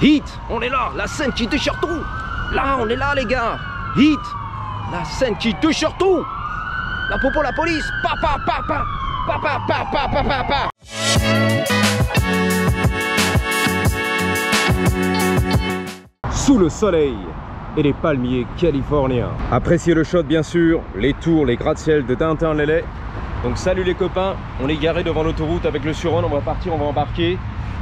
Hit, on est là, la scène qui déchire tout. Là, on est là, les gars. Hit, la scène qui déchire tout. La popo, la police. Papa, papa, papa, papa, papa, papa. Sous le soleil et les palmiers californiens. Appréciez le shot, bien sûr, les tours, les gratte-ciel de Downtown LA. Donc salut les copains, on est garé devant l'autoroute avec le Suron, on va partir, on va embarquer.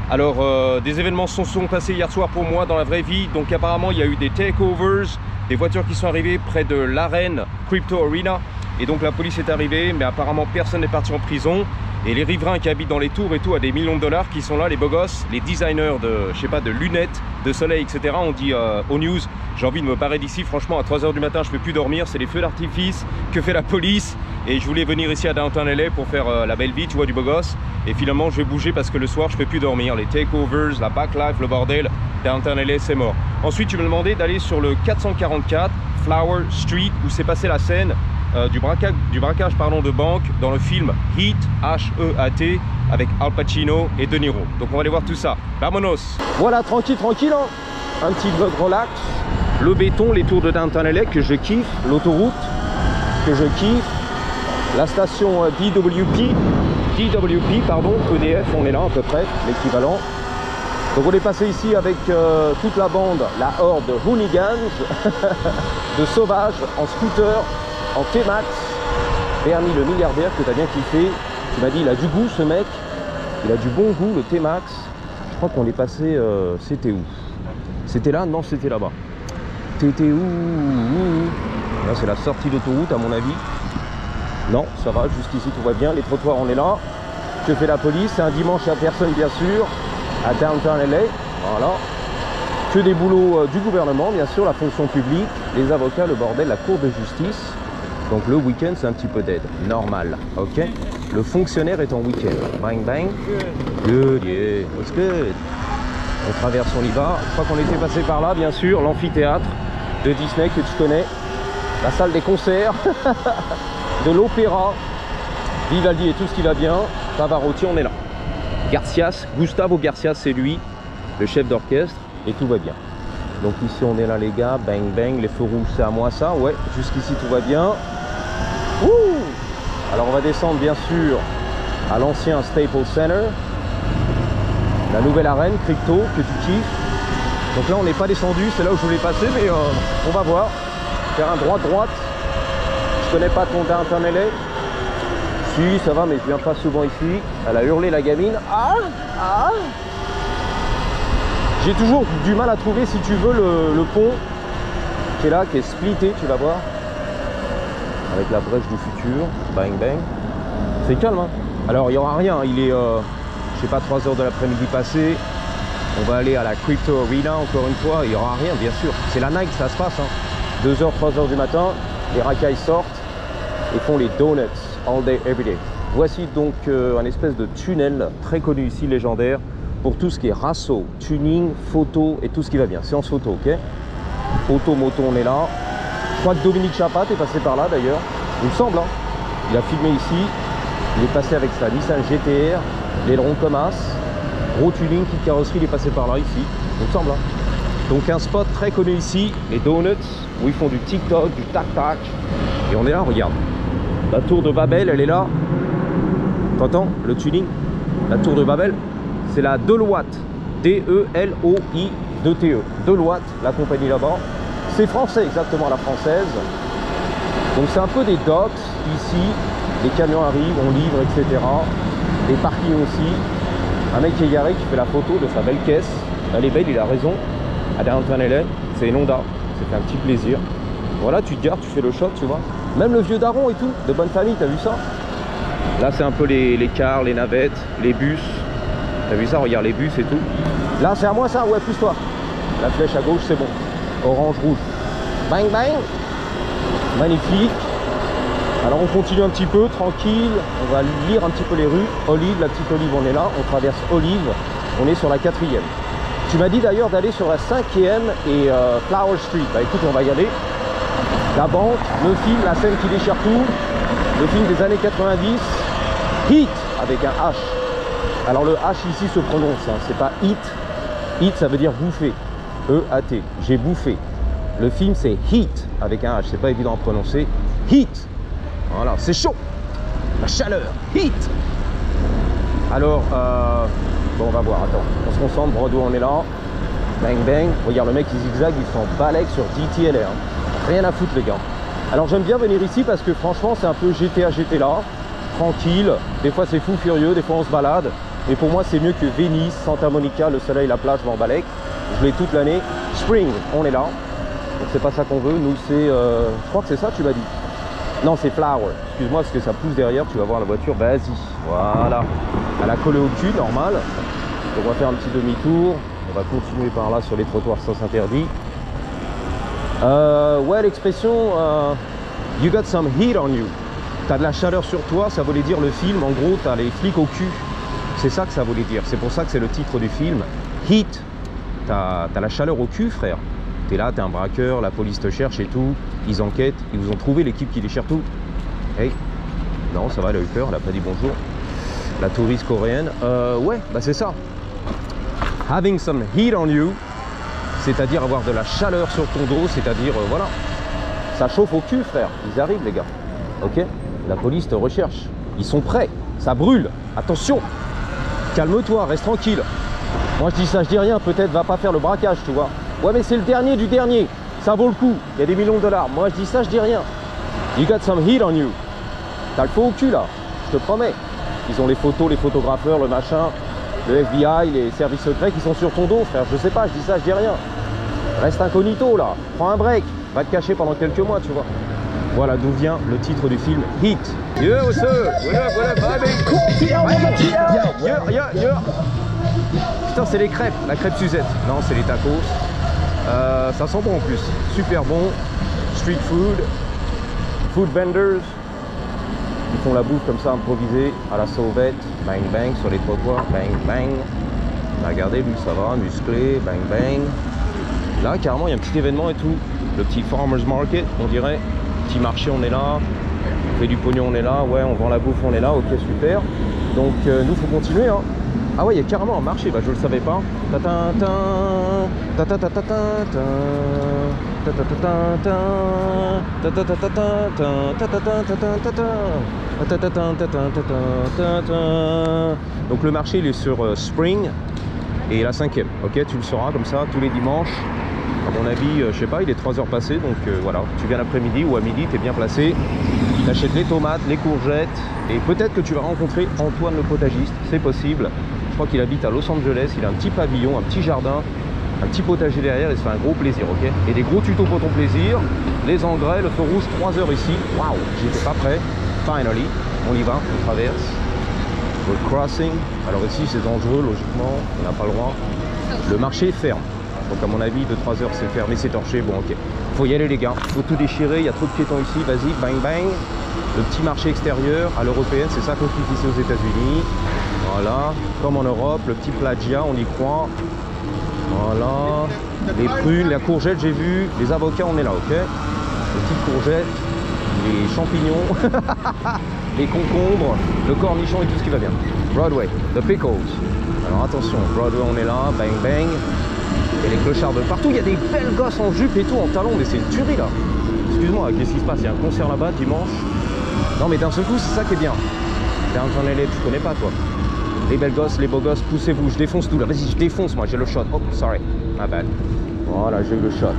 Alors des événements se sont passés hier soir pour moi dans la vraie vie. Donc apparemment il y a eu des takeovers, des voitures qui sont arrivées près de l'arène Crypto Arena. Et donc la police est arrivée, mais apparemment personne n'est parti en prison. Et les riverains qui habitent dans les tours et tout à des millions de dollars qui sont là, les beaux gosses, les designers de, je sais pas, de lunettes, de soleil, etc. On dit aux news, j'ai envie de me barrer d'ici, franchement à 3 h du matin je peux plus dormir, c'est les feux d'artifice que fait la police. Et je voulais venir ici à Downtown LA pour faire la belle vie, tu vois, du beau gosse. Et finalement je vais bouger parce que le soir je peux plus dormir, les takeovers, la backlife, le bordel, Downtown LA c'est mort. Ensuite tu me demandais d'aller sur le 444 Flower Street où s'est passée la scène du braquage pardon, de banque dans le film Heat, H-E-A-T, avec Al Pacino et De Niro. Donc on va aller voir tout ça. Vamonos. Voilà, tranquille, tranquille, hein. Un petit vlog relax. Le béton, les tours de Downtown LA que je kiffe, l'autoroute que je kiffe, la station DWP, pardon, EDF, on est là à peu près, l'équivalent. Donc on est passé ici avec toute la bande, la horde de hooligans, de sauvages en scooter, en T-Max. Bernie le milliardaire que t'as bien kiffé. Tu m'as dit il a du goût ce mec, il a du bon goût le T-Max. Je crois qu'on est passé, c'était où? C'était là? Non, c'était là-bas. T'étais où? Là c'est la sortie d'autoroute à mon avis. Non, ça va, jusqu'ici tout va bien, les trottoirs on est là. Que fait la police? C'est un dimanche à personne bien sûr, à Downtown LA, voilà. Que des boulots du gouvernement bien sûr, la fonction publique, les avocats, le bordel, la cour de justice. Donc le week-end c'est un petit peu dead, normal, ok. Le fonctionnaire est en week-end, bang bang, good, yeah, what's good. On traverse, on y va, je crois qu'on était passé par là bien sûr, l'amphithéâtre de Disney que tu connais, la salle des concerts, de l'opéra, Vivaldi et tout ce qui va bien, Pavarotti, on est là. Garcias, Gustavo Garcias c'est lui, le chef d'orchestre, et tout va bien. Donc ici on est là les gars, bang bang, les feux rouges c'est à moi ça, ouais, jusqu'ici tout va bien. Ouh. Alors on va descendre bien sûr à l'ancien Staples Center, la nouvelle arène Crypto que tu kiffes. Donc là on n'est pas descendu, c'est là où je voulais passer, mais on va voir. Faire un droite. Je connais pas ton Downtown LA. Si ça va, mais je viens pas souvent ici. Elle a hurlé la gamine. Ah. J'ai toujours du mal à trouver, si tu veux, le pont qui est là, qui est splitté, tu vas voir. Avec la brèche du futur, bang bang. C'est calme, hein. Alors il n'y aura rien, il est, je sais pas, 3 h de l'après-midi passé. On va aller à la Crypto Arena encore une fois, il n'y aura rien, bien sûr. C'est la Nike, ça se passe, hein. 2 h, 3 h du matin, les racailles sortent et font les donuts, all day, every day. Voici donc un espèce de tunnel très connu ici, légendaire, pour tout ce qui est rasso, tuning, photo et tout ce qui va bien. Séance photo, ok. Photo, moto, on est là. Je crois que Dominique Chapat est passé par là d'ailleurs. Il me semble, hein. Il a filmé ici. Il est passé avec sa Nissan GTR, l'aileron comme as. Gros tuning, petite carrosserie, il est passé par là ici. Il me semble, hein. Donc un spot très connu ici, les donuts, où ils font du TikTok, du tac-tac. Et on est là, regarde. La tour de Babel, elle est là. T'entends le tuning? La tour de Babel. C'est la Deloitte, D-E-L-O-I, 2-T-E. Deloitte, la compagnie là-bas. C'est français, exactement, la française. Donc c'est un peu des docks ici. Les camions arrivent, on livre, etc. Des parkings aussi. Un mec qui est garé, qui fait la photo de sa belle caisse. Elle est belle, il a raison. À Downtown LA, c'est une Honda. C'était un petit plaisir. Voilà, tu te gares, tu fais le shot, tu vois. Même le vieux daron et tout, de bonne famille, t'as vu ça? Là, c'est un peu les cars, les navettes, les bus. T'as vu ça? Regarde les bus et tout. Là, c'est à moi ça? Ouais, plus toi. La flèche à gauche, c'est bon. Orange, rouge. Bang, bang. Magnifique. Alors, on continue un petit peu, tranquille. On va lire un petit peu les rues. Olive, la petite Olive, on est là. On traverse Olive. On est sur la 4e. Tu m'as dit d'ailleurs d'aller sur la 5e et Flower Street. Bah écoute, on va y aller. La banque, le film, la scène qui déchire tout. Le film des années 90. Heat, avec un H. Alors le H ici se prononce, hein, c'est pas hit, Eat, ça veut dire bouffer. E-A-T. J'ai bouffé. Le film, c'est Heat, avec un H. C'est pas évident à prononcer. Heat. Voilà, c'est chaud. La chaleur. Heat. Alors, bon, on va voir. Attends. On se concentre. Broadway, on est là. Bang, bang. Regarde, le mec, il zigzag. Il s'en balèque sur DTLR. Rien à foutre, les gars. Alors, j'aime bien venir ici parce que, franchement, c'est un peu GTA, là. Tranquille. Des fois, c'est fou furieux. Des fois, on se balade. Mais pour moi, c'est mieux que Venise, Santa Monica, le soleil, la plage, je m'en balèque. Je l'ai toute l'année. Spring, on est là. Donc c'est pas ça qu'on veut. Nous, c'est... je crois que c'est ça, tu m'as dit. Non, c'est flower. Excuse-moi, parce que ça pousse derrière. Tu vas voir la voiture. Vas-y. Voilà. Elle a collé au cul, normal. Donc on va faire un petit demi-tour. On va continuer par là sur les trottoirs sens interdit. Ouais, l'expression You got some heat on you. T'as de la chaleur sur toi, ça voulait dire le film. En gros, t'as les flics au cul. C'est ça que ça voulait dire. C'est pour ça que c'est le titre du film. Heat. T'as la chaleur au cul, frère. T'es là, t'es un braqueur, la police te cherche et tout. Ils enquêtent, ils vous ont trouvé l'équipe qui déchire tout. Hey. Non, ça va, elle a eu peur, elle a pas dit bonjour. La touriste coréenne. Ouais, bah c'est ça. Having some heat on you, c'est-à-dire avoir de la chaleur sur ton dos, c'est-à-dire, voilà. Ça chauffe au cul, frère. Ils arrivent, les gars. Ok? La police te recherche. Ils sont prêts. Ça brûle. Attention. Calme-toi, reste tranquille. Moi je dis ça, je dis rien, peut-être va pas faire le braquage, tu vois. Ouais, mais c'est le dernier du dernier, ça vaut le coup, il y a des millions de dollars. Moi je dis ça, je dis rien. You got some heat on you. T'as le feu au cul là, je te promets. Ils ont les photos, les photographeurs, le machin, le FBI, les services secrets qui sont sur ton dos, frère. Je sais pas, je dis ça, je dis rien. Reste incognito là, prends un break, va te cacher pendant quelques mois, tu vois. Voilà d'où vient le titre du film Heat. Yeah, what's up? What up, baby? Yeah. Putain, c'est les crêpes, la crêpe Suzette. Non, c'est les tacos. Ça sent bon en plus. Super bon. Street food. Food vendors. Ils font la bouffe comme ça, improvisée, à la sauvette. Bang, bang, sur les trottoirs. Bang, bang. Regardez, lui, ça va, musclé. Bang, bang. Là, carrément, il y a un petit événement et tout. Le petit farmer's market, on dirait. Petit marché, on est là. On fait du pognon, on est là. Ouais, on vend la bouffe, on est là. Ok, super. Donc, nous, faut continuer, hein. Ah ouais, il y a carrément un marché, bah je le savais pas. Donc le marché il est sur Spring et la 5e, ok, tu le sauras comme ça tous les dimanches. À mon avis, je sais pas, il est 3 heures passées, donc voilà, tu viens l'après-midi ou à midi, tu es bien placé. Tu achètes les tomates, les courgettes et peut-être que tu vas rencontrer Antoine le potagiste, c'est possible. Je crois qu'il habite à Los Angeles, il a un petit pavillon, un petit jardin, un petit potager derrière et ça fait un gros plaisir, ok? Et des gros tutos pour ton plaisir, les engrais, le feu rouge, 3 heures ici. Waouh, j'étais pas prêt. Finally, on y va, on traverse. Le crossing. Alors ici c'est dangereux, logiquement, on n'a pas le droit. Le marché est ferme. Donc à mon avis, de 3 heures c'est fermé, c'est torché. Bon, ok. Faut y aller les gars, faut tout déchirer, il y a trop de piétons ici, vas-y, bang bang. Le petit marché extérieur à l'européenne, c'est ça qu'on kiffe ici aux États-Unis. Voilà, comme en Europe, le petit plagia, on y croit. Voilà, les prunes, la courgette, j'ai vu, les avocats, on est là, ok. Les petites courgettes, les champignons, les concombres, le cornichon et tout ce qui va bien. Broadway, the pickles. Alors attention, Broadway, on est là, bang bang. Et les clochards de partout, il y a des belles gosses en jupe et tout, en talons, mais c'est une tuerie là. Excuse-moi, qu'est-ce qui se passe? Il y a un concert là-bas dimanche. Non mais d'un seul coup, c'est ça qui est bien. T'es un jeune élève, tu connais pas toi. Les belles gosses, les beaux gosses, poussez-vous, je défonce tout là. Vas-y, je défonce moi, j'ai le shot. Oh, sorry, ma bad. Voilà, j'ai eu le shot.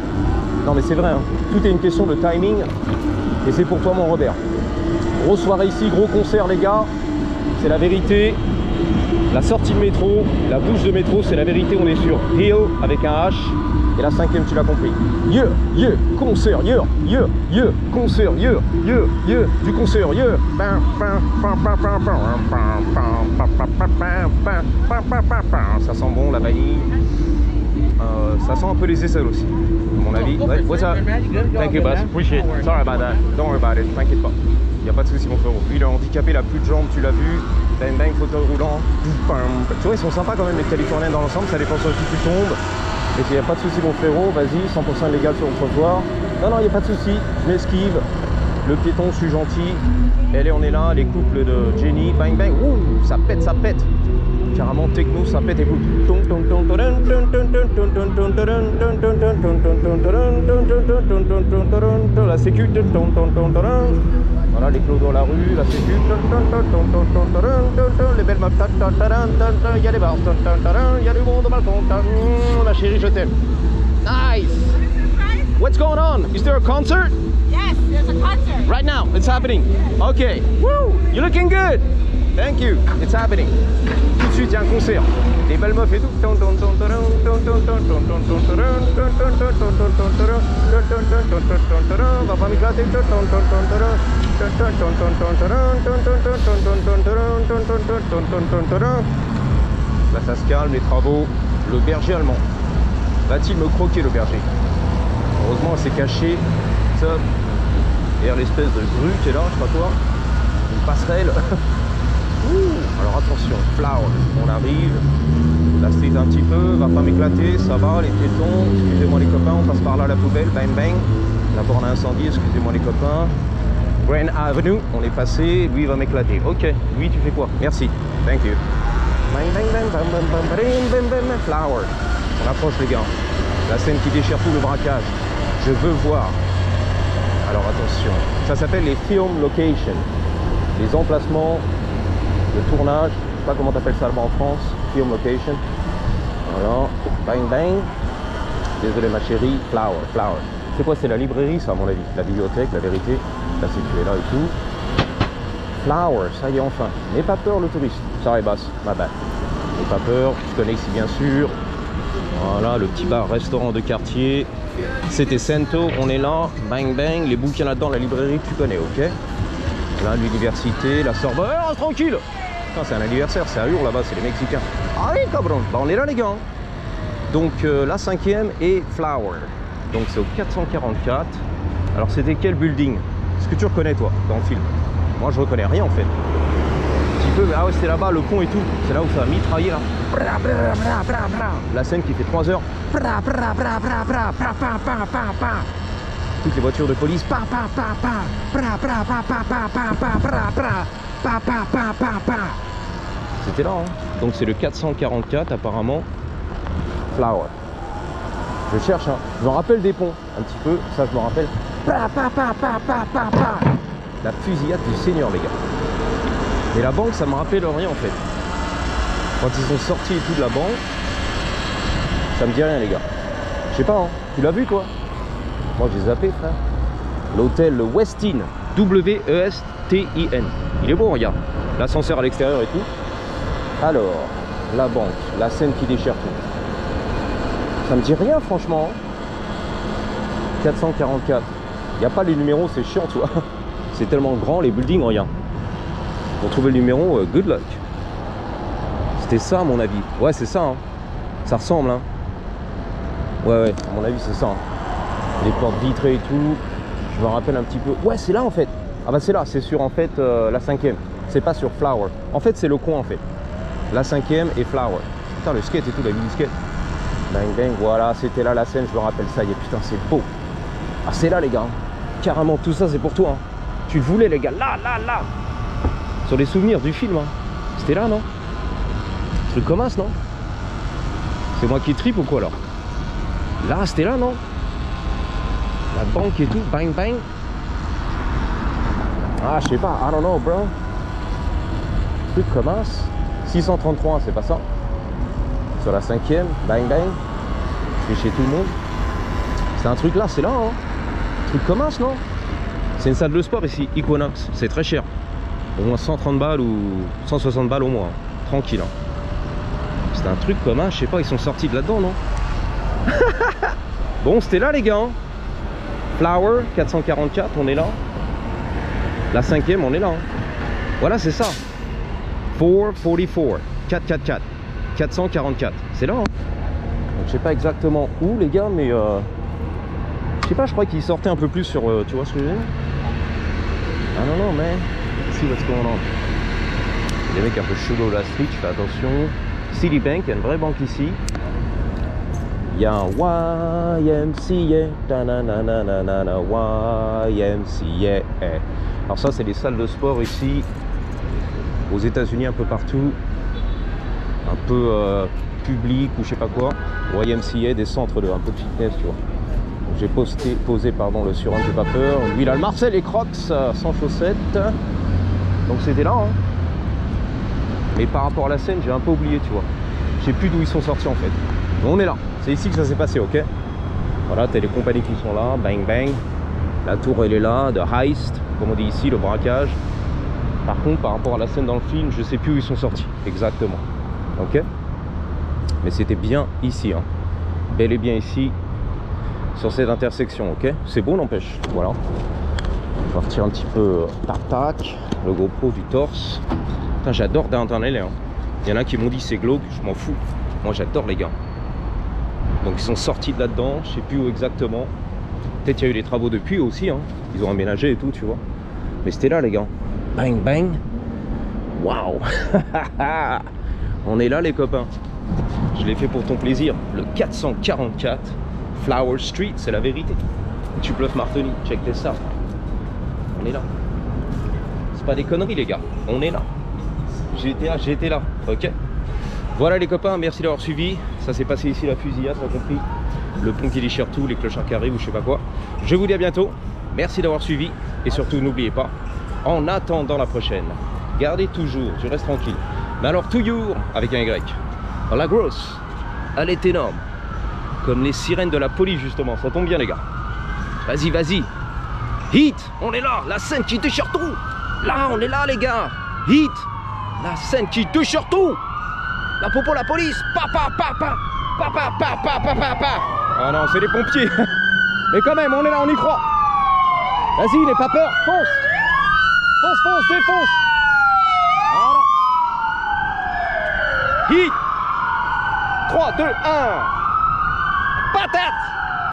Non mais c'est vrai, hein. Tout est une question de timing. Et c'est pour toi mon Robert. Grosse soirée ici, gros concert les gars. C'est la vérité. La sortie de métro, la bouche de métro, c'est la vérité. On est sur Hill avec un H. Et la 5e, tu l'as compris. Concert, concert, du concert, Ça sent bon la vanille. Ça sent un peu les aisselles aussi, à mon avis. Ouais, what's up? Thank you, boss. Appreciate it. Sorry about that. Don't worry about it. T'inquiète pas. Il n'y a pas de souci, mon frérot. Lui, il est handicapé, il a plus de jambes, tu l'as vu. Bang bang, fauteuil roulant. Tu vois, ils sont sympas quand même, les Californiens dans l'ensemble. Ça dépend sur qui tu tombes. Et il n'y a pas de souci, mon frérot. Vas-y, 100% illégal sur le trottoir. Non, il n'y a pas de souci. Je m'esquive. Le piéton, je suis gentil. On est là, les couples de Jenny. Bang bang. Ouh, ça pète, ça pète. Carrément techno, ça pète, écoute. La sécu. Voilà les clos dans la rue, la sécu. Les belles meufs. Il y a des bars. Il y a du monde au balcon. Ma chérie, je t'aime. Nice. What's going on? Is there a concert? Yes, there's a concert. Right now, it's happening. Okay. Woo! You're looking good. Thank you. It's happening. Tout de suite, il y a un concert. Les belles meufs et tout. Va pas m'éclater. Là, ça se calme, les travaux. Le berger allemand. Va-t-il me croquer, le berger? Heureusement, elle s'est cachée. Derrière l'espèce de grue qui est là, je sais pas quoi. Une passerelle. Alors attention, flower, on arrive. La strise un petit peu, va pas m'éclater, ça va, les piétons. Excusez-moi les copains, on passe par là la poubelle, bang bang. La borne à incendie, excusez-moi les copains. Grand Avenue, on est passé, lui il va m'éclater. Ok, lui tu fais quoi? Merci, thank you. Bang bang bang bang bang bang bang bang bang. Flower. On approche les gars. La scène qui déchire tout le braquage. Je veux voir. Alors attention, ça s'appelle les film locations, les emplacements de tournage, je sais pas comment t'appelles ça en France, film location. Voilà, bang bang. Désolé ma chérie, flower, flower. C'est quoi, c'est la librairie ça à mon avis, la bibliothèque, la vérité. Là c'est tu es là et tout. Flower, ça y est enfin. N'aie pas peur le touriste. Sorry boss, ma bad. N'aie pas peur, tu connais ici bien sûr. Voilà, le petit bar restaurant de quartier. C'était Cento, on est là, bang bang, les bouquins là-dedans, la librairie tu connais, ok. Là, l'université, la Sorbonne, oh, tranquille. C'est un anniversaire, c'est à Ur là-bas, c'est les Mexicains. Ah oui, cabron, bah, on est là les gars. Donc la 5e et Flower. Donc c'est au 444. Alors c'était quel building? Est-ce que tu reconnais toi dans le film? Moi je reconnais rien en fait. Un petit peu, mais ah ouais c'est là-bas, le pont et tout. C'est là où ça a mitraillé là. La scène qui fait 3 heures. Toutes les voitures de police. C'était là, hein. Donc c'est le 444 apparemment. Flower. Je cherche, hein. Je me rappelle des ponts un petit peu. Ça je me rappelle. La fusillade du Seigneur les gars. Mais la banque ça me rappelle rien en fait. Quand ils sont sortis et tout de la banque, ça me dit rien les gars. Je sais pas, hein. Tu l'as vu toi? Moi j'ai zappé frère. L'hôtel le Westin, W-E-S-T-I-N. Il est beau, regarde. L'ascenseur à l'extérieur et tout. Alors, la banque, la scène qui déchire tout. Ça me dit rien franchement. 444. Il n'y a pas les numéros, c'est chiant tu vois. C'est tellement grand les buildings, regarde. Pour trouver le numéro, good luck. C'était ça à mon avis. Ouais c'est ça, hein. Ça ressemble hein. Ouais, à mon avis c'est ça. Les portes vitrées et tout. Je me rappelle un petit peu. Ouais, c'est là en fait. Ah bah c'est là, c'est sur en fait la 5e. C'est pas sur Flower. En fait, c'est le coin en fait. La 5e et Flower. Putain, le skate et tout, la mini skate. Bang bang, voilà, c'était là la scène, je me rappelle ça. Putain, c'est beau. Ah, c'est là les gars. Carrément, tout ça c'est pour toi. Hein. Tu le voulais les gars. Là. Sur les souvenirs du film. Hein. C'était là, non? Truc comme ça, non? C'est moi qui tripe ou quoi là? Là, c'était là, non? La banque et tout, bang bang. Ah, je sais pas, I don't know, bro. Le truc commence. 633, c'est pas ça? Sur la 5e, bang bang. Je suis chez tout le monde. C'est un truc là, c'est là, hein? Le truc commence, non? C'est une salle de sport ici, Equinox. C'est très cher. Au moins 130 balles ou 160 balles au mois. Hein. Tranquille. Hein. C'est un truc commun, je sais pas, ils sont sortis de là-dedans, non? Bon, c'était là, les gars. Hein. Flower, 444, on est là. La 5e, on est là. Hein. Voilà, c'est ça. 444, 444, 444. C'est là. Hein. Donc, je sais pas exactement où, les gars, mais je sais pas, je crois qu'ils sortaient un peu plus sur. Tu vois ce que je veux dire? I don't know, man. Let's see what's going on. Les mecs un peu chelou la street, je fais attention. Citibank, il y a une vraie banque ici. Il y a un YMCA, ta-na-na-na-na-na, YMCA. Alors ça, c'est les salles de sport ici, aux États-Unis, un peu partout, un peu public ou je sais pas quoi. YMCA, des centres de un peu de fitness, tu vois. J'ai posé pardon, le Surin, j'ai pas peur. Lui, il a le Marcel et Crocs sans chaussettes. Donc c'était là. Hein. Mais par rapport à la scène, j'ai un peu oublié, tu vois. Je sais plus d'où ils sont sortis en fait. Mais on est là. C'est ici que ça s'est passé, ok? Voilà, t'as les compagnies qui sont là. Bang bang. La tour, elle est là. De heist, comme on dit ici, le braquage. Par contre, par rapport à la scène dans le film, je sais plus où ils sont sortis. Exactement. Ok? Mais c'était bien ici. Hein. Bel et bien ici. Sur cette intersection, ok? C'est beau, n'empêche. Voilà. On va retirer un petit peu tac, le GoPro du torse. Putain, j'adore Downtown LA. Hein. Il y en a qui m'ont dit c'est glauque, je m'en fous. Moi, j'adore les gars. Donc, ils sont sortis de là-dedans. Je sais plus où exactement. Peut-être qu'il y a eu des travaux depuis aussi. Hein. Ils ont aménagé et tout, tu vois. Mais c'était là, les gars. Bang, bang. Waouh. On est là, les copains. Je l'ai fait pour ton plaisir. Le 444. Flower Street, c'est la vérité. Tu bluffes Martoni, check ça. On est là. C'est pas des conneries les gars, on est là. J'ai été là, ok. Voilà les copains, merci d'avoir suivi. Ça s'est passé ici la fusillade, t'as compris. Le pont qui déchire tout, les clochards qui arrivent ou je sais pas quoi. Je vous dis à bientôt, merci d'avoir suivi. Et surtout n'oubliez pas, en attendant la prochaine, gardez toujours, je reste tranquille. Mais alors toujours avec un Y. La grosse, elle est énorme. Comme les sirènes de la police justement, ça tombe bien les gars. Vas-y, vas-y. Hit, on est là, la scène qui déchire tout. Là, on est là les gars. Hit, la scène qui déchire tout. La popo, la police. Papa, papa, papa, papa, papa, papa. Ah non, c'est les pompiers. Mais quand même, on est là, on y croit. Vas-y, n'aie pas peur, fonce. Fonce, fonce, défonce. Voilà. Hit. 3, 2, 1. Patate!